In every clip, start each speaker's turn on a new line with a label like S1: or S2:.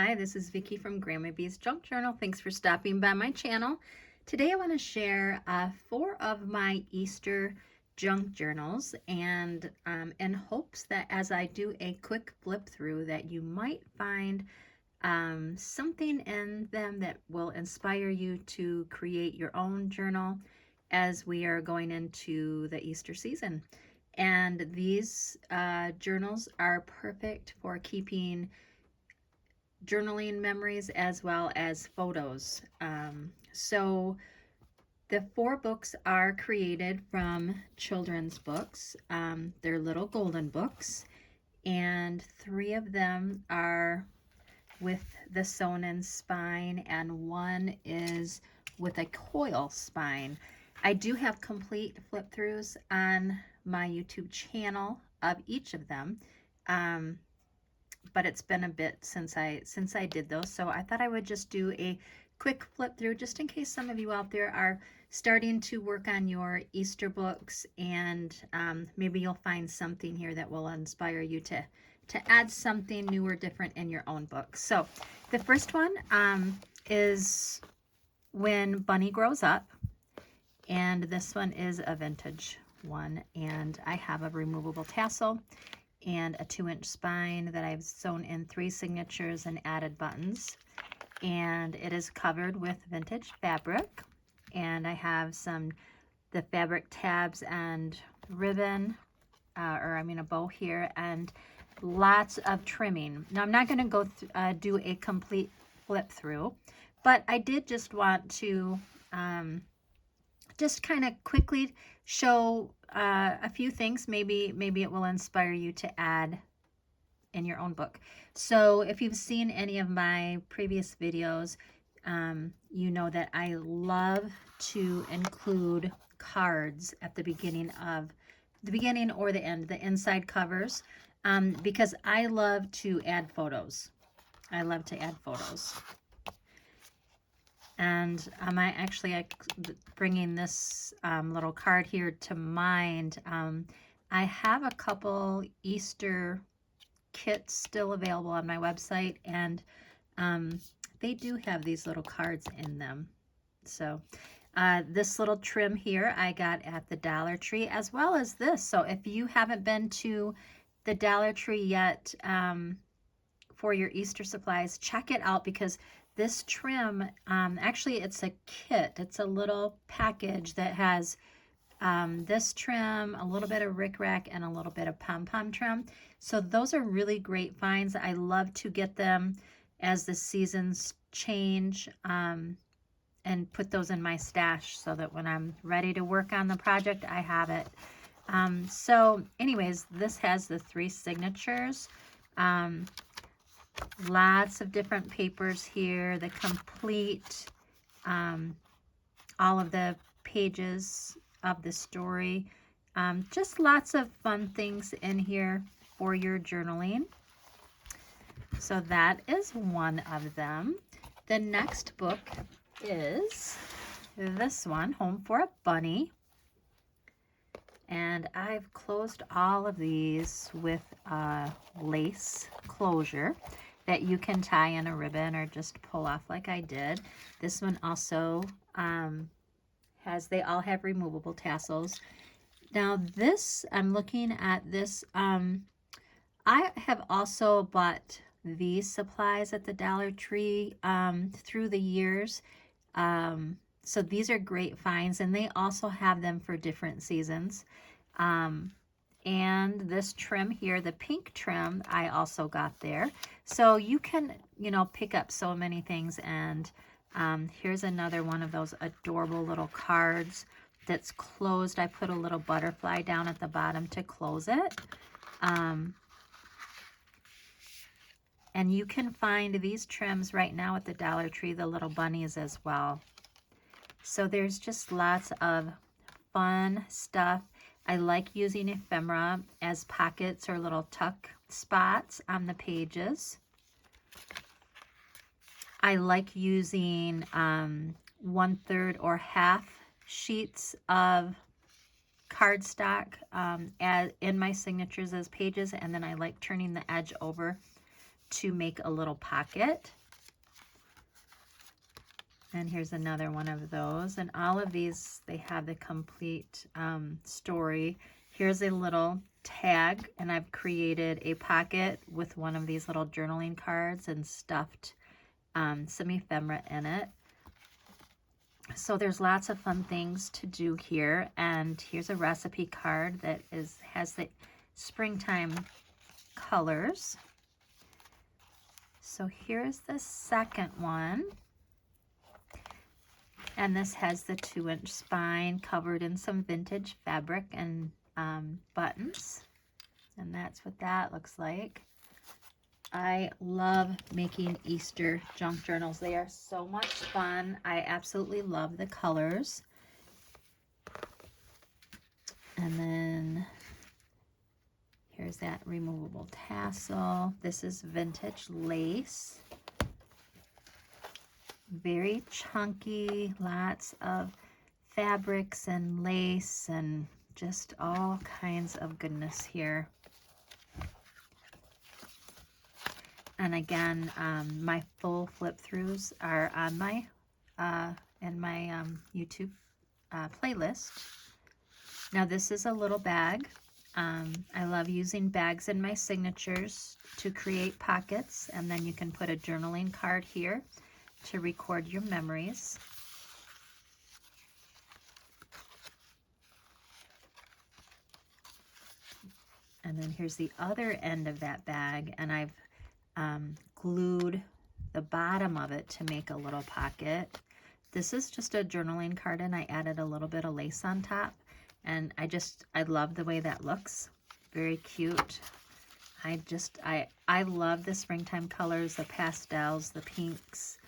S1: Hi, this is Vicki from Grandma B's Junk Journal. Thanks for stopping by my channel. Today I want to share 4 of my Easter junk journals, and in hopes that as I do a quick flip through that you might find something in them that will inspire you to create your own journal as we are going into the Easter season. And these journals are perfect for keeping journaling memories as well as photos. So the 4 books are created from children's books. They're little golden books, and 3 of them are with the sewn-in spine, and 1 is with a coil spine. I do have complete flip-throughs on my YouTube channel of each of them. But it's been a bit since I did those, so I thought I would just do a quick flip through just in case some of you out there are starting to work on your Easter books, and maybe you'll find something here that will inspire you to add something new or different in your own book. So the first one is When Bunny Grows Up, and this one is a vintage one, and I have a removable tassel and a 2-inch spine that I've sewn in 3 signatures and added buttons, and it is covered with vintage fabric, and I have the fabric tabs and ribbon, a bow here, and lots of trimming. Now I'm not going to go do a complete flip through, but I did just want to just kind of quickly show a few things. Maybe it will inspire you to add in your own book. So if you've seen any of my previous videos, you know that I love to include cards at the beginning or the end, the inside covers, because I love to add photos. And I bringing this little card here to mind. I have a couple Easter kits still available on my website, and they do have these little cards in them. So this little trim here I got at the Dollar Tree, as well as this. So if you haven't been to the Dollar Tree yet for your Easter supplies, check it out, because this trim, actually it's a kit. It's a little package that has this trim, a little bit of rickrack, and a little bit of pom-pom trim. So those are really great finds. I love to get them as the seasons change, and put those in my stash so that when I'm ready to work on the project, I have it. So anyways, this has the 3 signatures. Lots of different papers here, the complete, all of the pages of the story. Just lots of fun things in here for your journaling. So that is one of them. The next book is this one, Home for a Bunny. And I've closed all of these with a lace closure that you can tie in a ribbon or just pull off like I did. This one also they all have removable tassels. Now this, I'm looking at this, I have also bought these supplies at the Dollar Tree through the years. So these are great finds, and they also have them for different seasons. And this trim here, the pink trim, I also got there. So you can, pick up so many things. And here's another one of those adorable little cards that's closed. I put a little butterfly down at the bottom to close it. And you can find these trims right now at the Dollar Tree, the little bunnies as well. So there's just lots of fun stuff. I like using ephemera as pockets or little tuck spots on the pages. I like using 1/3 or half sheets of cardstock in my signatures as pages, and then I like turning the edge over to make a little pocket. And here's another one of those. And all of these, they have the complete story. Here's a little tag, and I've created a pocket with one of these little journaling cards and stuffed some ephemera in it. So there's lots of fun things to do here. And here's a recipe card that has the springtime colors. So here's the second one. And this has the 2-inch spine covered in some vintage fabric and buttons. And that's what that looks like. I love making Easter junk journals. They are so much fun. I absolutely love the colors. And then here's that removable tassel. This is vintage lace. Very chunky, lots of fabrics and lace and just all kinds of goodness here. And again, my full flip throughs are on my in my YouTube playlist. Now this is a little bag. I love using bags in my signatures to create pockets, and then you can put a journaling card here to record your memories. And then here's the other end of that bag, and I've glued the bottom of it to make a little pocket. This is just a journaling card, and I added a little bit of lace on top, and I love the way that looks. Very cute. I love the springtime colors, the pastels, the pinks,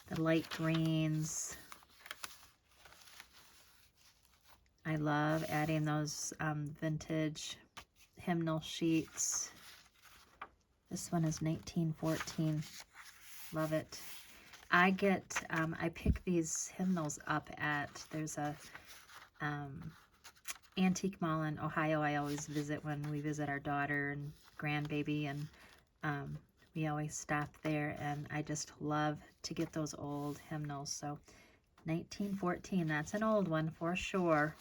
S1: the light greens. I love adding those vintage hymnal sheets. This one is 1914. Love it. I pick these hymnals up at, there's a antique mall in Ohio I always visit when we visit our daughter and grandbaby, and we always stop there, and I just love to get those old hymnals. So 1914, that's an old one for sure.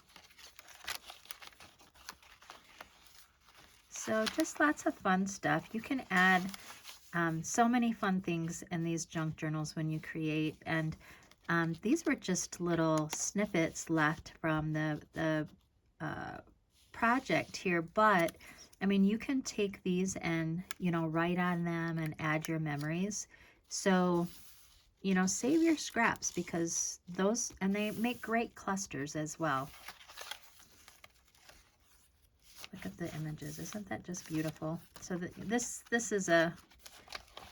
S1: So just lots of fun stuff. You can add so many fun things in these junk journals when you create, and these were just little snippets left from the project here, but I mean, you can take these and, you know, write on them and add your memories. So, you know, save your scraps, because those, and they make great clusters as well. Look at the images. Isn't that just beautiful? So this is a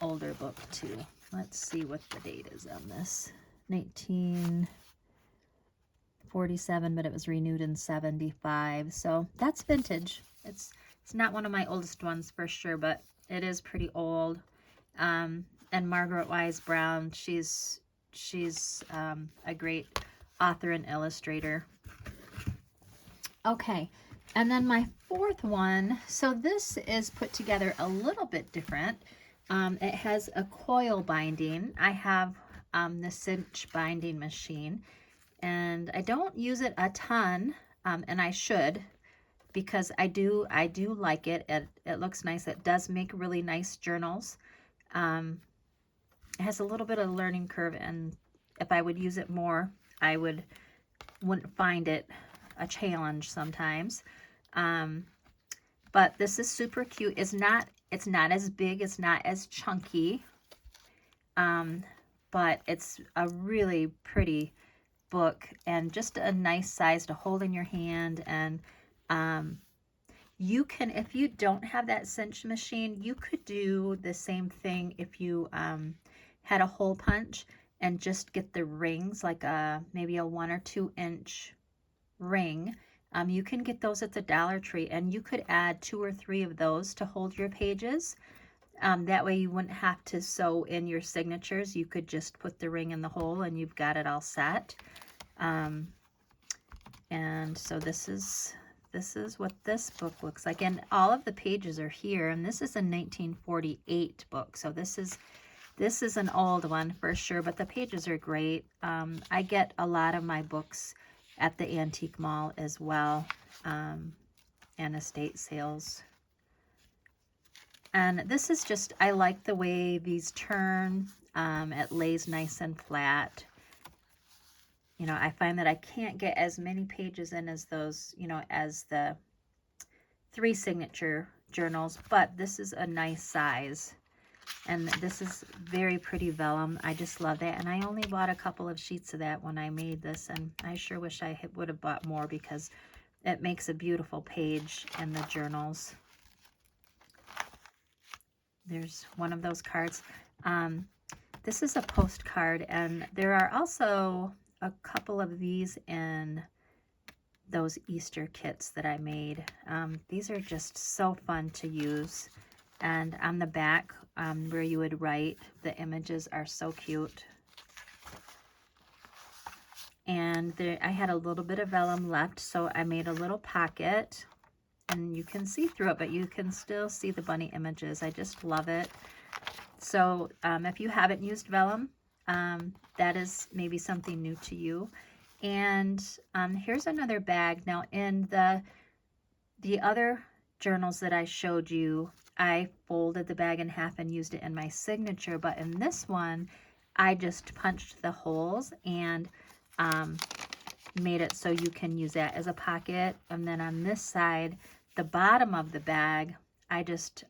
S1: older book too. Let's see what the date is on this. 1947, but it was renewed in 75. So that's vintage. It's not one of my oldest ones for sure, but it is pretty old. And Margaret Wise Brown, she's a great author and illustrator. Okay, and then my fourth one, so this is put together a little bit different. It has a coil binding. I have the cinch binding machine, and I don't use it a ton, and I should, because I do like it. It looks nice. It does make really nice journals. It has a little bit of a learning curve, and if I would use it more, I wouldn't find it a challenge sometimes. But this is super cute. It's not as big, it's not as chunky, but it's a really pretty book, and just a nice size to hold in your hand. And you can, if you don't have that cinch machine, you could do the same thing if you had a hole punch and just get the rings, like maybe a 1 or 2 inch ring. You can get those at the Dollar Tree, and you could add 2 or 3 of those to hold your pages. That way you wouldn't have to sew in your signatures. You could just put the ring in the hole and you've got it all set. And so this is This is what this book looks like. And all of the pages are here. And this is a 1948 book. So this is an old one for sure, but the pages are great. I get a lot of my books at the antique mall as well, and estate sales. And this is just, I like the way these turn. It lays nice and flat. You know, I find that I can't get as many pages in as those, you know, as the 3 signature journals, but this is a nice size. And this is very pretty vellum. I just love that. And I only bought a couple of sheets of that when I made this, and I sure wish I would have bought more because it makes a beautiful page in the journals. There's one of those cards. This is a postcard, and there are also a couple of these in those Easter kits that I made. These are just so fun to use. And on the back, where you would write, the images are so cute. And there, I had a little bit of vellum left, so I made a little pocket. And you can see through it, but you can still see the bunny images. I just love it. So if you haven't used vellum, that is maybe something new to you. And here's another bag. Now in the other journals that I showed you, I folded the bag in half and used it in my signature, but in this one, I just punched the holes and made it so you can use that as a pocket. And then on this side, the bottom of the bag, I just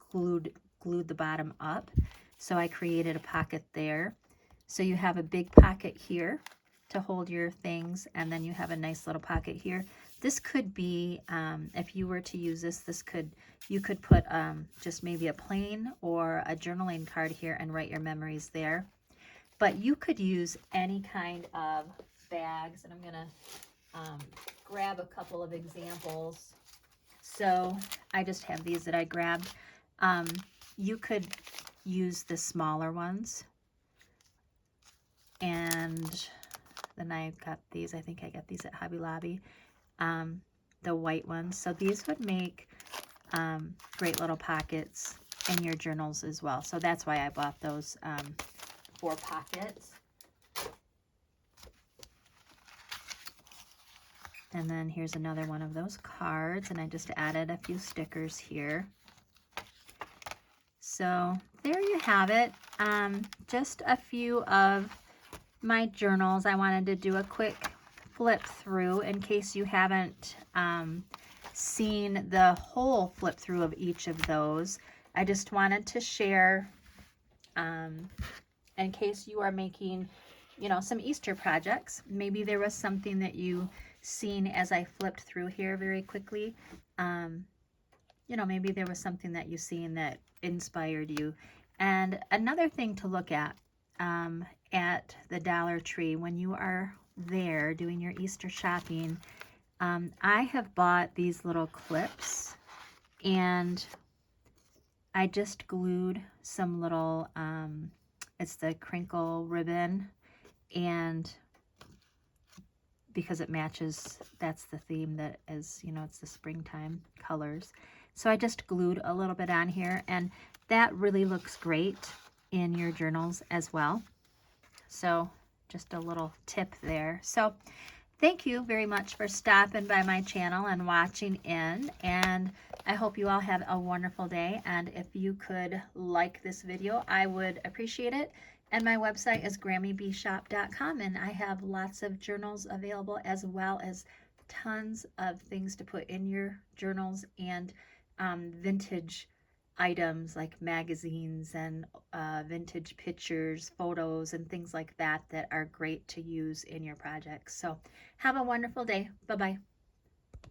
S1: glued the bottom up. So I created a pocket there. So you have a big pocket here to hold your things, and then you have a nice little pocket here. This could be, if you were to use this, you could put just maybe a plain or a journaling card here and write your memories there. But you could use any kind of bags, and I'm gonna grab a couple of examples. So I just have these that I grabbed. You could use the smaller ones, and then I got these. I think I got these at Hobby Lobby. The white ones. So these would make great little pockets in your journals as well. So that's why I bought those 4 pockets. And then here's another one of those cards, and I just added a few stickers here. So there you have it. Just a few of my journals. I wanted to do a quick flip through in case you haven't seen the whole flip through of each of those. I just wanted to share in case you are making, you know, some Easter projects. Maybe there was something that you seen as I flipped through here very quickly. You know, maybe there was something that you seen that inspired you. And another thing to look at the Dollar Tree when you are there doing your Easter shopping, I have bought these little clips, and I just glued some little, it's the crinkle ribbon, and because it matches, that's the theme that is, you know, it's the springtime colors. So I just glued a little bit on here, and that really looks great in your journals as well. So just a little tip there. So thank you very much for stopping by my channel and watching in, and I hope you all have a wonderful day. And if you could like this video, I would appreciate it. And my website is grammybshop.com, and I have lots of journals available, as well as tons of things to put in your journals, and vintage items like magazines and vintage pictures, photos, and things like that that are great to use in your projects. So have a wonderful day. Bye-bye.